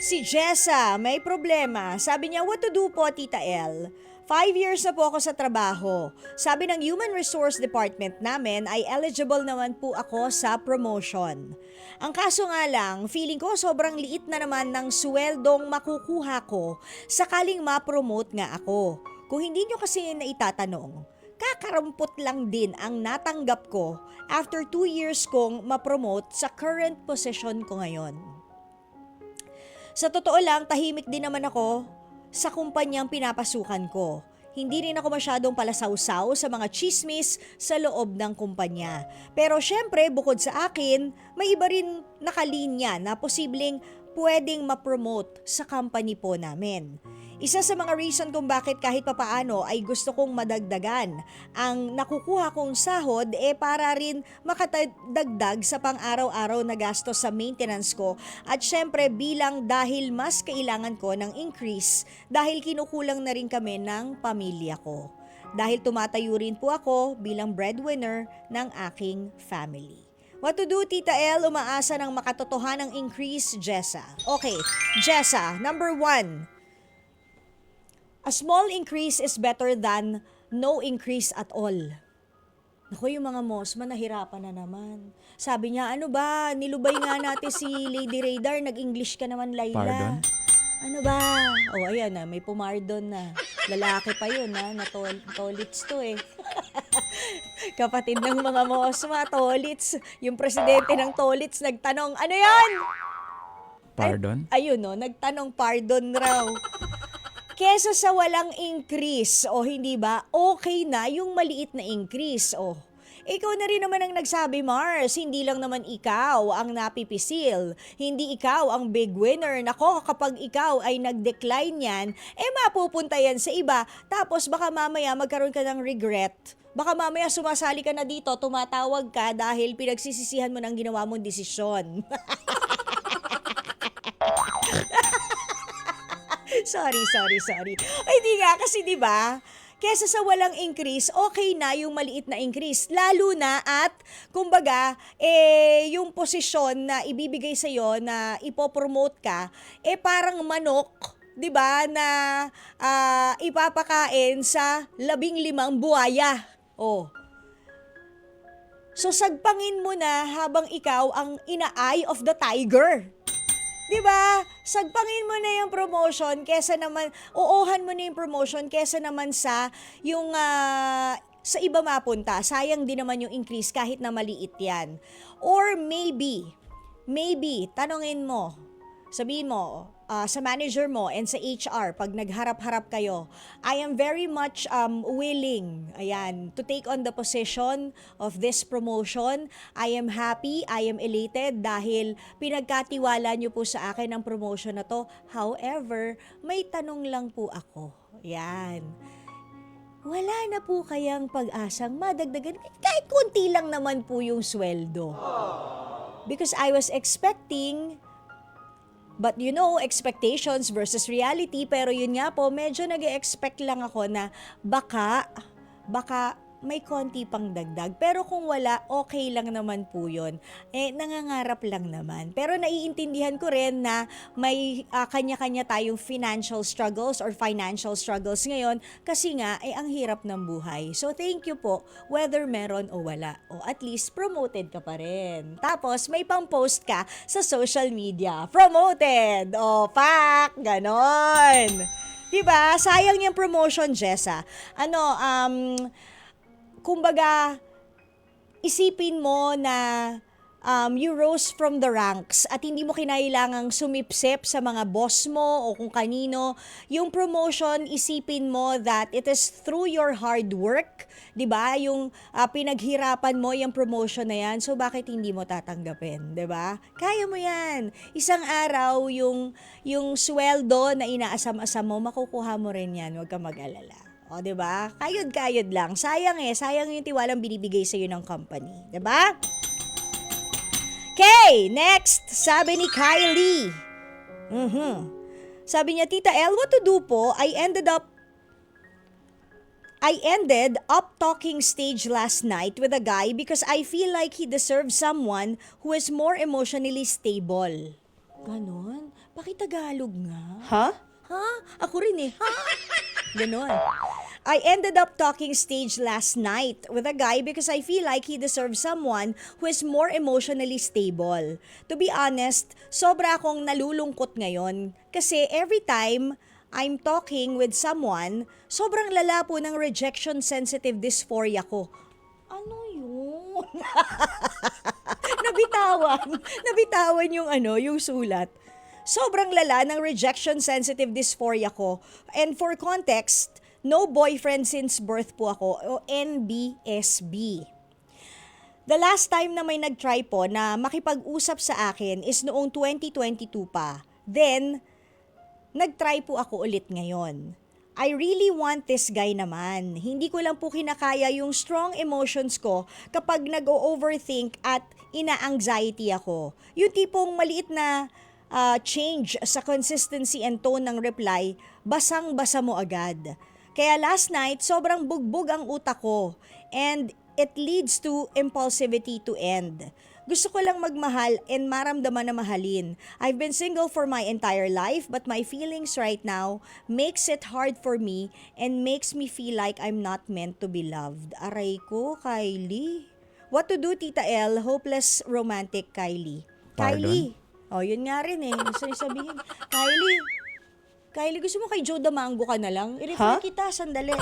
Si Jessa, may problema. Sabi niya, what to do po, Tita L? 5 years na po ako sa trabaho. Sabi ng Human Resource Department namin ay eligible naman po ako sa promotion. Ang kaso nga lang, feeling ko sobrang liit na naman ng sweldong makukuha ko sakaling ma-promote nga ako. Kung hindi nyo kasi naitatanong, kakarampot lang din ang natanggap ko after 2 years kong ma-promote sa current position ko ngayon. Sa totoo lang, tahimik din naman ako sa kumpanyang pinapasukan ko. Hindi rin ako masyadong palasawsaw sa mga chismis sa loob ng kumpanya. Pero syempre, bukod sa akin, may iba rin nakalinya na posibleng pwedeng ma-promote sa company po namin. Isa sa mga reason kung bakit kahit papaano ay gusto kong madagdagan ang nakukuha kong sahod para rin makatagdag sa pang-araw-araw na gastos sa maintenance ko at syempre bilang dahil mas kailangan ko ng increase dahil kinukulang na rin kami ng pamilya ko. Dahil tumatayo rin po ako bilang breadwinner ng aking family. What to do, Tita L? Umaasa ng makatotohanang increase, Jessa. Okay, Jessa, number 1. A small increase is better than no increase at all. Naku, yung mga mosma, nahirapan na naman. Sabi niya, ano ba, nilubay nga natin si Lady Radar, nag-English ka naman, Layla. Pardon? Ano ba? Oh, ayan na, may pumardon na. Lalaki pa yun, ha, na tolits to eh. Kapatid ng mga mosma, tolits. Yung presidente ng tolits nagtanong, ano yan? Pardon? Ayun, no, nagtanong pardon raw. Kesa sa walang increase, o hindi ba, okay na yung maliit na increase, o. Ikaw na rin naman ang nagsabi, Mars, hindi lang naman ikaw ang napipisil. Hindi ikaw ang big winner. Nako, kapag ikaw ay nag-decline yan, mapupunta yan sa iba. Tapos baka mamaya magkaroon ka ng regret. Baka mamaya sumasali ka na dito, tumatawag ka dahil pinagsisisihan mo ng ginawa mong desisyon. Sorry. Ay, di nga kasi 'di ba? Kesa sa walang increase, okay na yung maliit na increase. Lalo na at, kumbaga, yung posisyon na ibibigay sa'yo na ipopromote ka, parang manok, 'di ba, na ipapakain sa 15 buhaya. Oh. So sagpangin mo na habang ikaw ang ina-eye of the tiger. 'Di ba? Sagpangin mo na yung promotion kesa naman oohan mo na yung promotion kesa naman sa yung sa iba mapunta. Sayang din naman yung increase kahit na maliit 'yan. Or maybe tanungin mo. Sabihin mo sa manager mo and sa HR pag nagharap-harap kayo, I am very much willing to take on the position of this promotion. I am happy, I am elated dahil pinagkatiwala niyo po sa akin ang promotion na to. However, may tanong lang po ako. Yan. Wala na po kayang pag-asang madagdagan kahit kunti lang naman po yung sweldo. Because I was expecting. But you know, expectations versus reality, pero yun nga po, medyo nag-expect lang ako na baka may konti pang dagdag. Pero kung wala, okay lang naman po yun. Nangangarap lang naman. Pero naiintindihan ko rin na may kanya-kanya tayong financial struggles ngayon kasi nga, ang hirap ng buhay. So thank you po, whether meron o wala. O at least, promoted ka pa rin. Tapos, may pang-post ka sa social media. Promoted! O, pak! Ganon! Diba? Sayang yung promotion, Jessa. Kumbaga, isipin mo na you rose from the ranks at hindi mo kinailangang sumipsip sa mga boss mo o kung kanino. Yung promotion, isipin mo that it is through your hard work, di ba? Yung pinaghirapan mo yung promotion na yan, so bakit hindi mo tatanggapin, di ba? Kaya mo yan. Isang araw, yung sweldo na inaasam-asam mo, makukuha mo rin yan, huwag ka mag-alala. O, 'di ba? Kayod-kayod lang. Sayang yung tiwalang binibigay sa iyo ng company, 'di ba? Okay, next, sabi ni Kylie. Sabi niya, Tita L, what to do po? I ended up talking stage last night with a guy because I feel like he deserves someone who is more emotionally stable. Ganon? Pakitagalog nga. Ha? Ha? Ako rin eh. Ha? Ganon. I ended up talking stage last night with a guy because I feel like he deserves someone who is more emotionally stable. To be honest, sobra akong nalulungkot ngayon kasi every time I'm talking with someone, sobrang lala po ng rejection-sensitive dysphoria ko. Ano yun? Nabitawan yung sulat. Sobrang lala ng rejection-sensitive dysphoria ko. And for context, no boyfriend since birth po ako, o NBSB. The last time na may nag-try po na makipag-usap sa akin is noong 2022 pa. Then, nag-try po ako ulit ngayon. I really want this guy naman. Hindi ko lang po kinakaya yung strong emotions ko kapag nag-overthink at ina-anxiety ako. Yung tipong maliit na change sa consistency and tone ng reply, basang-basa mo agad. Kaya last night, sobrang bugbog ang utak ko and it leads to impulsivity to end. Gusto ko lang magmahal and maramdaman na mahalin. I've been single for my entire life but my feelings right now makes it hard for me and makes me feel like I'm not meant to be loved. Aray ko, Kylie. What to do, Tita L? Hopeless romantic, Kylie. Pardon? Kylie. Oh, yun nga rin eh. Gusto niya sabihin. Kylie, gusto mo kay Joe Damango ka na lang? I-refer kita, sandali.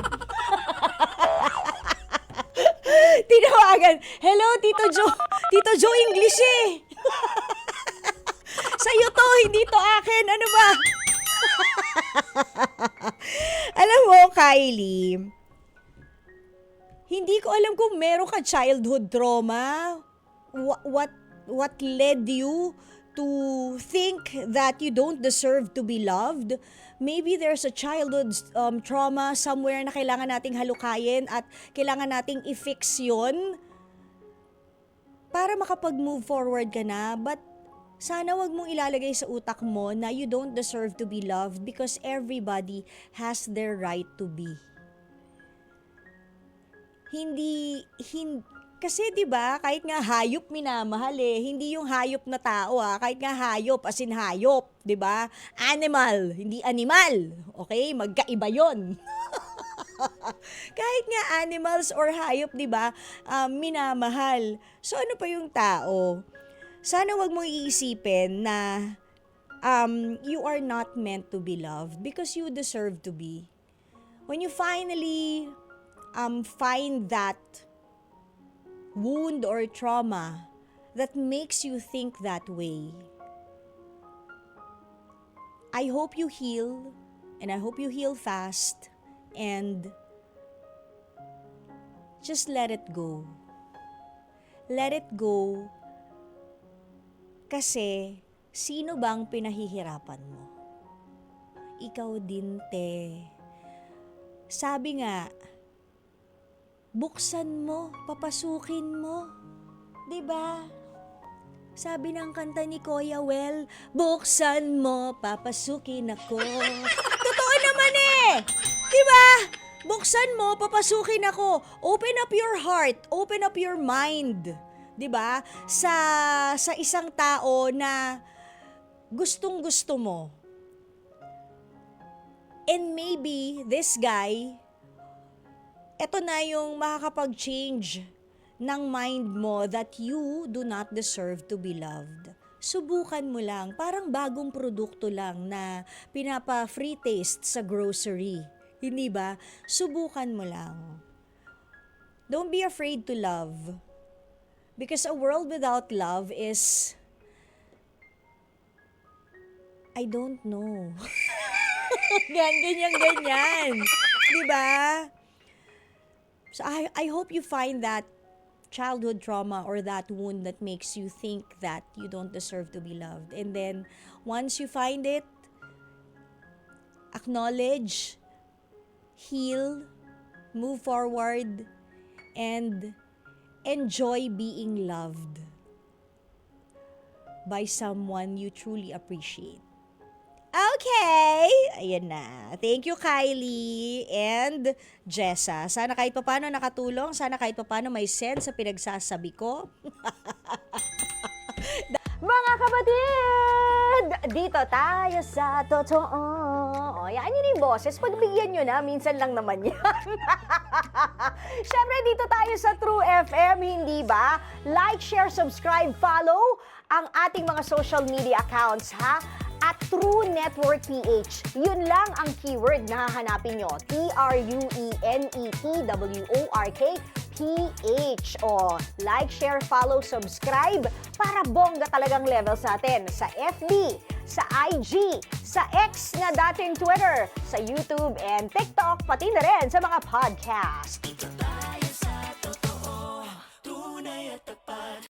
Tinawagan. Hello, Tito Joe. Tito Joe English eh. Sa'yo to, hindi to akin. Ano ba? Alam mo, Kylie, hindi ko alam kung meron ka childhood trauma. What led you to think that you don't deserve to be loved? Maybe there's a childhood trauma somewhere na kailangan nating halukayin at kailangan nating i-fix yun para makapag-move forward ka na. But sana wag mong ilalagay sa utak mo na you don't deserve to be loved because everybody has their right to be. Kasi 'di ba, kahit nga hayop minamahal eh, hindi yung hayop na tao kahit nga hayop as in hayop, 'di ba? Animal, hindi animal. Okay, magkaiba 'yon. Kahit nga animals or hayop, 'di ba, minamahal. So ano pa yung tao? Sana wag mong iisipin na you are not meant to be loved because you deserve to be. When you finally find that wound or trauma that makes you think that way, I hope you heal, and I hope you heal fast, and just let it go. Let it go. Kasi, sino bang pinahihirapan mo? Ikaw din, te. Sabi nga, buksan mo, papasukin mo. 'Di ba? Sabi ng kanta ni Kuya Well, buksan mo, papasukin ako. Totoo naman eh! 'Di ba? Buksan mo, papasukin ako. Open up your heart, open up your mind. 'Di ba? Sa isang tao na gustong-gusto mo. And maybe this guy, eto na yung makakapag-change ng mind mo that you do not deserve to be loved. Subukan mo lang, parang bagong produkto lang na pinapa-free taste sa grocery. Hindi ba? Subukan mo lang. Don't be afraid to love. Because a world without love is, I don't know. Ganyan. Diba? So I hope you find that childhood trauma or that wound that makes you think that you don't deserve to be loved. And then, once you find it, acknowledge, heal, move forward, and enjoy being loved by someone you truly appreciate. Okay! Ayan na. Thank you, Kylie and Jessa. Sana kahit paano nakatulong. Sana kahit paano may sense sa pinagsasabi ko. Mga kapatid! sunod, dito tayo sa totoo. O, yan yun yung boses. Pagbigyan nyo na, minsan lang naman yan. Siyempre, dito tayo sa True FM, hindi ba? Like, share, subscribe, follow ang ating mga social media accounts, ha? At True Network PH. Yun lang ang keyword na hahanapin nyo. TrueNetwork PH. O, like, share, follow, subscribe para bongga talagang levels natin sa FB, sa IG, sa X na dating Twitter, sa YouTube and TikTok, pati na rin sa mga podcast.